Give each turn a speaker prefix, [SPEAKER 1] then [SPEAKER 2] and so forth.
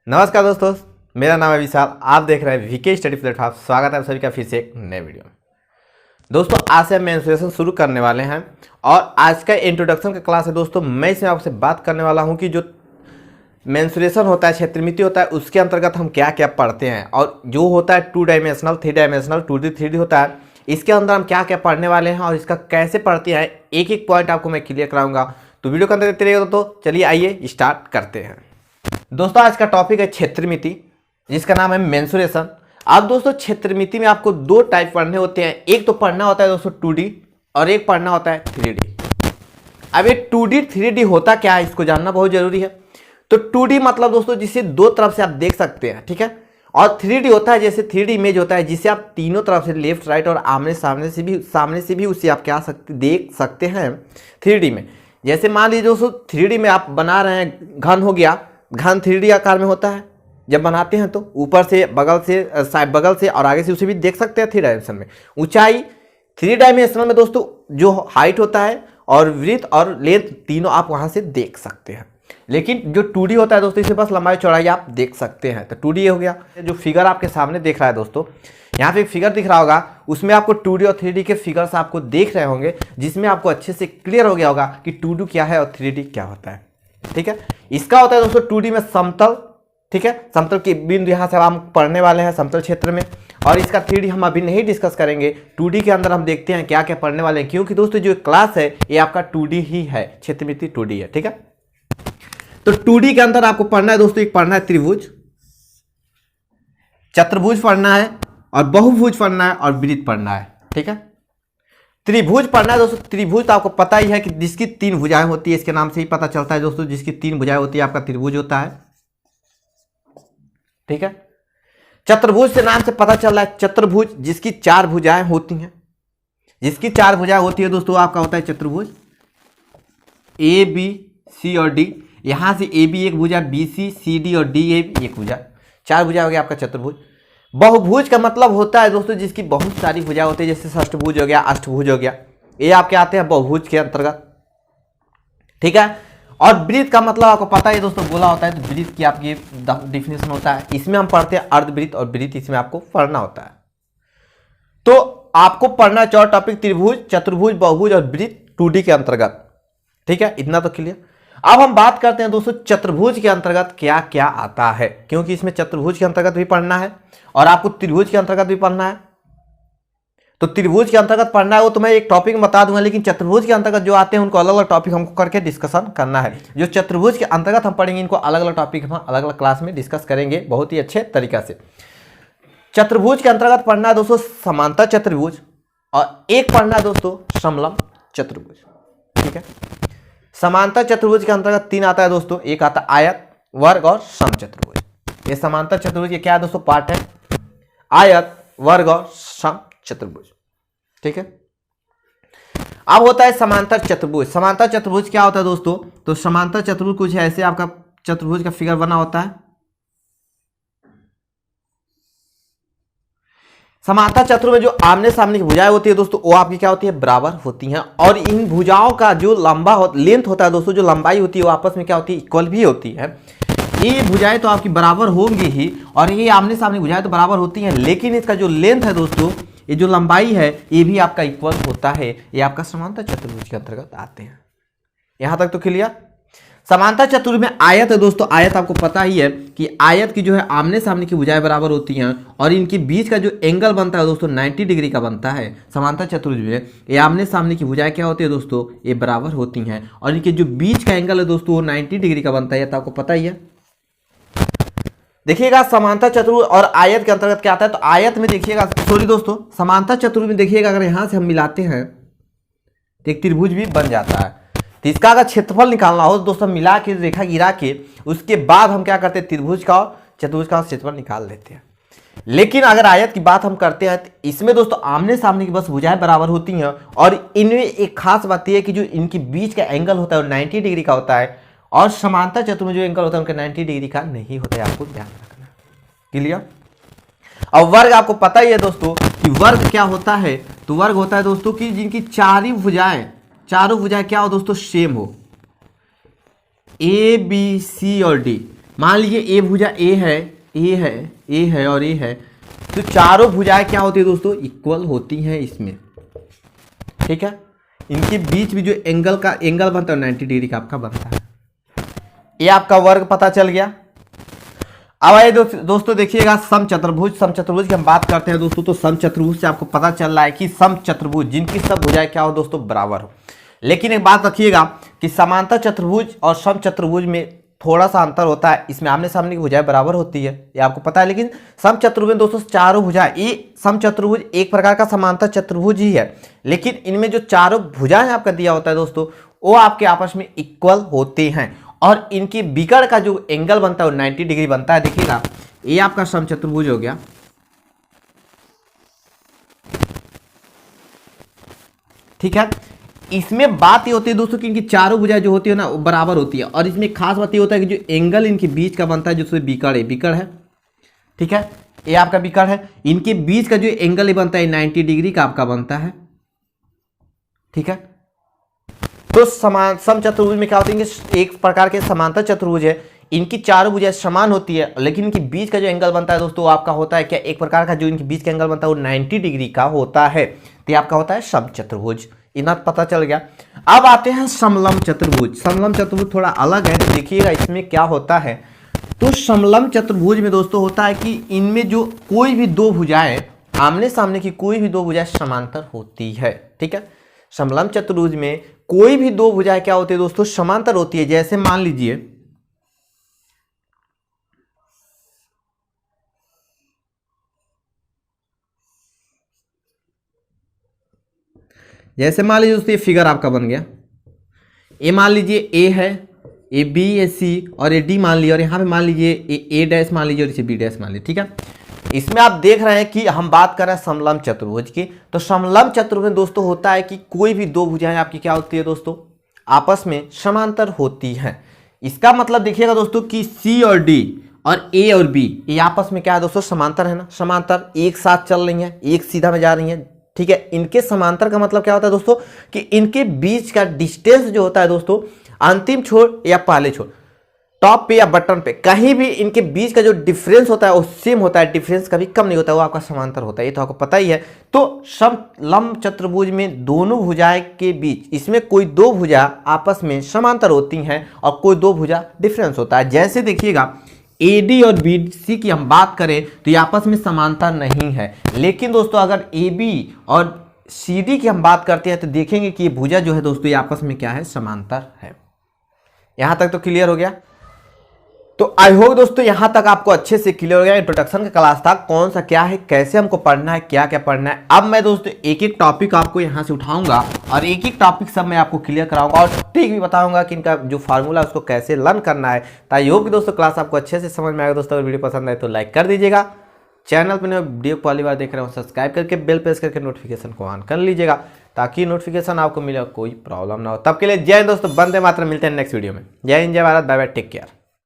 [SPEAKER 1] नमस्कार दोस्तों, मेरा नाम है विशाल। आप देख रहे हैं वीके स्टडी प्लेटफॉर्म। स्वागत है आप सभी का फिर से एक नए वीडियो में। दोस्तों आज से हम मेंस्ट्रुएशन शुरू करने वाले हैं और आज का इंट्रोडक्शन का क्लास है। दोस्तों मैं इसमें आपसे बात करने वाला हूं कि जो मेंस्ट्रुएशन होता है, क्षेत्रमिति होता है, उसके अंतर्गत हम क्या क्या पढ़ते हैं और जो होता है 2 डायमेंशनल, 3 डायमेंशनल, 2D 3D होता है, इसके अंदर हम क्या क्या पढ़ने वाले हैं और इसका कैसे पढ़ते हैं, एक एक पॉइंट आपको मैं क्लियर कराऊंगा। तो वीडियो के अंदर देखते रहिएगा। तो चलिए आइए स्टार्ट करते हैं। दोस्तों आज का टॉपिक है क्षेत्रमिति, जिसका नाम है मेंस्ट्रुएशन। अब दोस्तों क्षेत्रमिति में आपको 2 टाइप पढ़ने होते हैं। एक तो पढ़ना होता है दोस्तों 2D और एक पढ़ना होता है 3D। अब ये 2D 3D होता क्या है, इसको जानना बहुत जरूरी है। तो 2D मतलब दोस्तों जिसे 2 तरफ से आप देख सकते हैं, ठीक है। और 3D होता है जैसे 3D इमेज होता है, जिसे आप तीनों तरफ से लेफ्ट राइट और आमने सामने से भी उसे आप क्या देख सकते हैं 3D में। जैसे मान लीजिए दोस्तों 3D में आप बना रहे हैं, घन हो गया, घन 3D आकार में होता है। जब बनाते हैं तो ऊपर से, बगल से और आगे से उसे भी देख सकते हैं 3 डायमेंशन में। ऊंचाई 3 डायमेंशनल में दोस्तों जो हाइट होता है और विड्थ और लेंथ तीनों आप वहां से देख सकते हैं। लेकिन जो 2D होता है दोस्तों, इसे बस लंबाई चौड़ाई आप देख सकते हैं। तो 2D हो गया। जो फिगर आपके सामने देख रहा है दोस्तों, यहाँ पे एक फिगर दिख रहा होगा, उसमें आपको 2D और 3D के फिगर्स आपको देख रहे होंगे, जिसमें आपको अच्छे से क्लियर हो गया होगा कि 2D क्या है और 3D क्या होता है, ठीक है। इसका होता है दोस्तों 2D में समतल, ठीक है, समतल के बिंदु यहाँ से हम पढ़ने वाले हैं समतल क्षेत्र में। और इसका 3D हम अभी नहीं डिस्कस करेंगे। 2D के अंदर हम देखते हैं क्या क्या पढ़ने वाले हैं, क्योंकि दोस्तों जो क्लास है ये आपका 2D ही है, क्षेत्रमिति 2D है, ठीक है। तो 2D के अंदर आपको पढ़ना है दोस्तों, एक पढ़ना है त्रिभुज, चतुर्भुज पढ़ना है और बहुभुज पढ़ना है और वृत्त पढ़ना है, ठीक है। त्रिभुज पढ़ना है दोस्तों। त्रिभुज तो आपको पता ही है कि जिसकी 3 भुजाएं होती है, इसके नाम से ही पता चलता है दोस्तों, जिसकी 3 भुजाएं होती है आपका त्रिभुज होता है, ठीक है। चतुर्भुज से नाम से पता चल रहा है चतुर्भुज, जिसकी 4 भुजाएं होती हैं। जिसकी 4 भुजाएं होती है दोस्तों आपका होता है चतुर्भुज। ए बी सी और डी, यहां से ए बी एक भुजा, बी सी, सी डी और डी एक भुजा, 4 भुजा हो गया आपका चतुर्भुज। बहुभुज का मतलब होता है दोस्तों जिसकी बहुत सारी भुजा होती है, जैसे षष्ठभुज हो गया, अष्टभुज हो गया, ये आपके आते हैं बहुभुज के अंतर्गत, ठीक है। और वृत्त का मतलब आपको पता है दोस्तों, बोला होता है। तो वृत्त की आपकी डिफिनेशन होता है, इसमें हम पढ़ते हैं अर्धवृत्त और वृत्त, इसमें आपको पढ़ना होता है। तो आपको पढ़ना 4 टॉपिक, त्रिभुज, चतुर्भुज, बहुभुज और वृत्त 2D के अंतर्गत, ठीक है। इतना तो क्लियर। अब हम बात करते हैं दोस्तों चतुर्भुज के अंतर्गत क्या क्या आता है, क्योंकि इसमें चतुर्भुज के अंतर्गत भी पढ़ना है और आपको त्रिभुज के अंतर्गत भी पढ़ना है। तो त्रिभुज के अंतर्गत पढ़ना है वो तो मैं एक टॉपिक में बता दूंगा, लेकिन चतुर्भुज के अंतर्गत जो आते हैं उनको अलग अलग टॉपिक हमको करके डिस्कशन करना है। जो चतुर्भुज के अंतर्गत हम पढ़ेंगे, इनको अलग अलग टॉपिक हम अलग अलग क्लास में डिस्कस करेंगे बहुत ही अच्छे तरीका से। चतुर्भुज के अंतर्गत पढ़ना है दोस्तों समांतर चतुर्भुज और एक पढ़ना है दोस्तों समलंब चतुर्भुज, ठीक है। समांतर चतुर्भुज के अंतर्गत 3 आता है दोस्तों, एक आता है आयत, वर्ग और समचतुर्भुज। ये समांतर चतुर्भुज के क्या है दोस्तों पार्ट है, आयत, वर्ग और समचतुर्भुज, ठीक है। अब होता है समांतर चतुर्भुज। समांतर चतुर्भुज क्या होता है दोस्तों, तो समांतर चतुर्भुज कुछ ऐसे आपका चतुर्भुज का फिगर बना होता है। समांतर चतुर्भुज में जो आमने सामने की भुजाएं होती है दोस्तों, वो आपकी क्या होती है, बराबर होती हैं। और इन भुजाओं का जो लेंथ होता है दोस्तों, जो लंबाई होती है वो आपस में क्या होती है, इक्वल भी होती है। ये भुजाएं तो आपकी बराबर होंगी ही और ये आमने सामने भुजाएं तो बराबर होती हैं, लेकिन इसका जो लेंथ है दोस्तों, ये जो लंबाई है, ये भी आपका इक्वल होता है। ये आपका समांतर चतुर्भुज के अंतर्गत आते हैं। यहां तक तो क्लियर। समांतर चतुर्भुज में आयत है दोस्तों। आयत आपको पता ही है कि आयत की जो है आमने सामने की भुजाएं बराबर होती हैं और इनके बीच का जो एंगल बनता है दोस्तों 90 डिग्री का बनता है। समांतर चतुर्भुज में ये आमने सामने की भुजाएं क्या होती है दोस्तों, ये बराबर होती हैं और इनके जो बीच का एंगल है दोस्तों वो 90 डिग्री का बनता है, तो आपको पता ही है। देखिएगा समांतर चतुर्भुज और आयत के अंतर्गत क्या आता है, तो आयत में देखिएगा, सॉरी दोस्तों, समांतर चतुर्भुज में देखिएगा अगर यहां से हम मिलाते हैं तो एक त्रिभुज भी बन जाता है। तो इसका अगर क्षेत्रफल निकालना हो दोस्तों, मिला के रेखा गिरा के उसके बाद हम क्या करते हैं, त्रिभुज का और चतुर्भुज का क्षेत्रफल निकाल लेते हैं। लेकिन अगर आयत की बात हम करते हैं तो इसमें दोस्तों आमने सामने की बस भुजाएं बराबर होती हैं और इनमें एक खास बात यह है कि जो इनके बीच का एंगल होता है वो 90 डिग्री का होता है और समांतर चतुर्भुज जो एंगल होता है उनका 90 डिग्री का नहीं होता है, आपको ध्यान रखना। क्लियर। और वर्ग आपको पता ही है दोस्तों कि वर्ग क्या होता है, तो वर्ग होता है दोस्तों कि जिनकी चारों भुजाएं क्या हो दोस्तों, सेम हो। ए बी सी और डी, मान लीजिए ए भुजा ए है, ए है, ए है और ए है, तो चारों भुजाएं क्या होती है दोस्तों, इक्वल होती हैं इसमें, ठीक है। इनके बीच में जो एंगल बनता है 90 डिग्री का आपका बनता है। ये आपका वर्ग पता चल गया। अब आइए दोस्तों देखिएगा समचतुर्भुज की हम बात करते हैं दोस्तों। तो समचतुर्भुज से आपको पता चल रहा है कि समचतुर्भुज जिनकी सब भुजाएं क्या हो दोस्तों, बराबर हो। लेकिन एक बात रखिएगा कि समांतर चतुर्भुज और समचतुर्भुज में थोड़ा सा अंतर होता है। इसमें आमने सामने की भुजाएं बराबर होती है, ये आपको पता है। लेकिन समचतुर्भुज दोस्तों चारों भुजाएं, ये समचतुर्भुज एक प्रकार का समांतर चतुर्भुज ही है, लेकिन इनमें जो चारों भुजाएं आपका दिया होता है दोस्तों, वो आपके आपस में इक्वल होते हैं और इनकी विकर्ण का जो एंगल बनता है वो 90 डिग्री बनता है। देखिएगा ये आपका समचतुर्भुज हो गया, ठीक है। इसमें बात ये होती है दोस्तों कि इनकी चारों भुजाएं जो होती है ना वो बराबर होती है, और इसमें खास बात ये होता है कि जो एंगल इनके बीच का बनता है जो विकर्ण है, ठीक है। ये आपका विकर्ण है, इनके बीच का जो एंगल बनता है 90 डिग्री का आपका बनता है, ठीक है। तो समचतुर्भुज में क्या होती है, एक प्रकार के समांतर चतुर्भुज है, इनकी चारों भुजाएं समान होती है, लेकिन इनके बीच का जो एंगल बनता है दोस्तों वो आपका होता है क्या, एक प्रकार का जो इनके बीच का एंगल बनता है वो 90 डिग्री का होता है। तो ये आपका होता है समचतुर्भुज, इतना पता चल गया। अब आते हैं समलंब चतुर्भुज। समलंब चतुर्भुज थोड़ा अलग है, देखिएगा इसमें क्या होता है। तो समलंब चतुर्भुज में दोस्तों होता है कि इनमें जो कोई भी दो भुजाएं, आमने सामने की कोई भी दो भुजाएं समांतर होती है, ठीक है। समलंब चतुर्भुज में कोई भी दो भुजाएं क्या होती है दोस्तों, समांतर होती है। जैसे मान लीजिए दोस्तों ये फिगर आपका बन गया, ए मान लीजिए ए है, ए बी, ए सी और ए डी मान लीजिए, और यहाँ पे मान लीजिए ए डैश मान लीजिए और इसे बी डैश मान लीजिए, ठीक है। इसमें आप देख रहे हैं कि हम बात कर रहे हैं समलंब चतुर्भुज की। तो समलंब चतुर्भुज में दोस्तों होता है कि कोई भी दो भुजाएं आपकी क्या होती है दोस्तों, आपस में समांतर होती हैं। इसका मतलब देखिएगा दोस्तों कि सी और डी और ए और बी ये आपस में क्या है दोस्तों, समांतर है ना, समांतर एक साथ चल रही हैं, एक सीधा में जा रही हैं, ठीक है। इनके समांतर का मतलब क्या होता है दोस्तों कि इनके बीच का डिस्टेंस जो होता है दोस्तों, अंतिम छोर या पहले छोर, टॉप पे या बटन पे, कहीं भी इनके बीच का जो डिफरेंस होता है वो सेम होता है, डिफरेंस कभी कम नहीं होता, वो आपका समांतर होता है, ये तो आपको पता ही है। तो समलंब चतुर्भुज में दोनों भुजाएं के बीच, इसमें कोई दो भुजा आपस में समांतर होती हैं और कोई दो भुजा डिफरेंस होता है। जैसे देखिएगा AD और BC की हम बात करें तो ये आपस में समांतर नहीं है, लेकिन दोस्तों अगर AB और CD की हम बात करते हैं तो देखेंगे कि ये भुजा जो है दोस्तों ये आपस में क्या है, समांतर है। यहां तक तो क्लियर हो गया। तो आई होप दोस्तों यहां तक आपको अच्छे से क्लियर हो गया। इंट्रोडक्शन का क्लास था, कौन सा क्या है, कैसे हमको पढ़ना है, क्या क्या पढ़ना है। अब मैं दोस्तों एक एक टॉपिक आपको यहां से उठाऊंगा और एक एक टॉपिक सब मैं आपको क्लियर कराऊंगा और ट्रिक भी बताऊंगा कि इनका जो फार्मूला है उसको कैसे लर्न करना है। तो आई होप कि दोस्तों क्लास आपको अच्छे से समझ में आएगा। दोस्तों अगर वीडियो पसंद आए तो लाइक कर दीजिएगा, चैनल पर वीडियो पहली बार देख रहे हो सब्सक्राइब करके बेल प्रेस करके नोटिफिकेशन को ऑन कर लीजिएगा ताकि नोटिफिकेशन आपको मिले, कोई प्रॉब्लम ना हो। तब के लिए जय हिंद दोस्तों, वंदे मातरम। मिलते हैं नेक्स्ट वीडियो में। जय हिंद, जय Bharat, bye bye, take care.